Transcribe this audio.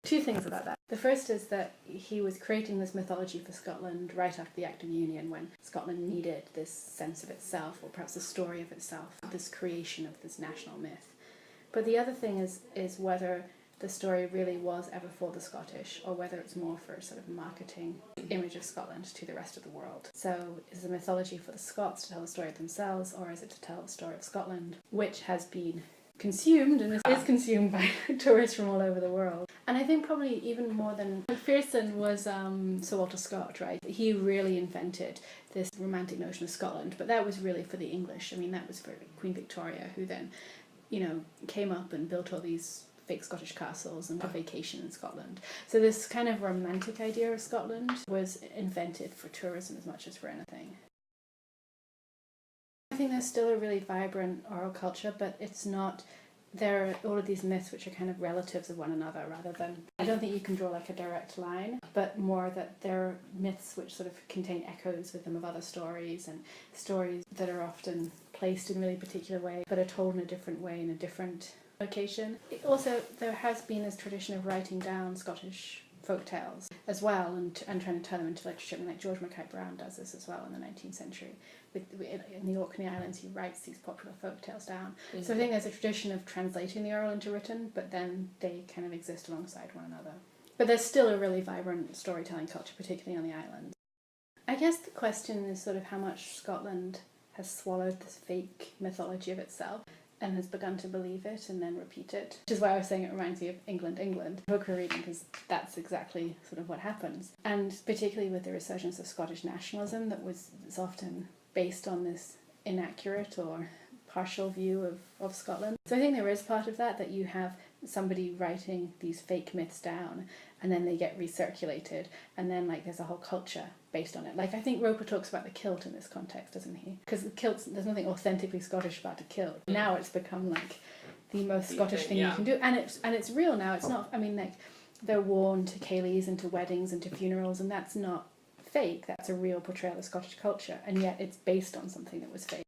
Two things about that. The first is that he was creating this mythology for Scotland right after the Act of Union, when Scotland needed this sense of itself, or perhaps a story of itself, this creation of this national myth. But the other thing is whether the story really was ever for the Scottish, or whether it's more for sort of marketing image of Scotland to the rest of the world. So is the mythology for the Scots to tell the story of themselves, or is it to tell the story of Scotland, which has been consumed and is consumed by tourists from all over the world? And I think probably even more than Macpherson was Sir Walter Scott, right? He really invented this romantic notion of Scotland, but that was really for the English. I mean, that was for Queen Victoria, who then, came up and built all these fake Scottish castles and a vacation in Scotland. So this kind of romantic idea of Scotland was invented for tourism as much as for anything. I think there's still a really vibrant oral culture, but it's not, there are all of these myths which are kind of relatives of one another, rather than, I don't think you can draw like a direct line, but more that there are myths which sort of contain echoes with them of other stories, and stories that are often placed in a really particular way, but are told in a different way in a different location. Also, there has been this tradition of writing down Scottish folk tales as well, and trying to turn them into literature. I mean, like George Mackay Brown does this as well in the 19th century. In the Orkney Islands, he writes these popular folk tales down. Mm-hmm. So I think there's a tradition of translating the oral into written, but then they kind of exist alongside one another. But there's still a really vibrant storytelling culture, particularly on the islands. I guess the question is sort of how much Scotland has swallowed this fake mythology of itself and has begun to believe it and then repeat it. Which is why I was saying it reminds me of England book we're reading, because that's exactly sort of what happens. And particularly with the resurgence of Scottish nationalism that was often based on this inaccurate or partial view of Scotland. So I think there is part of that you have somebody writing these fake myths down and then they get recirculated, and then like there's a whole culture based on it. Like I think Roper talks about the kilt in this context, doesn't he? Because the kilts, there's nothing authentically Scottish about a kilt. Now it's become like the most Scottish thing you can do, and it's real now. It's not, I mean, like they're worn to ceilidhs and to weddings and to funerals, and that's not fake. That's a real portrayal of Scottish culture, and yet it's based on something that was fake.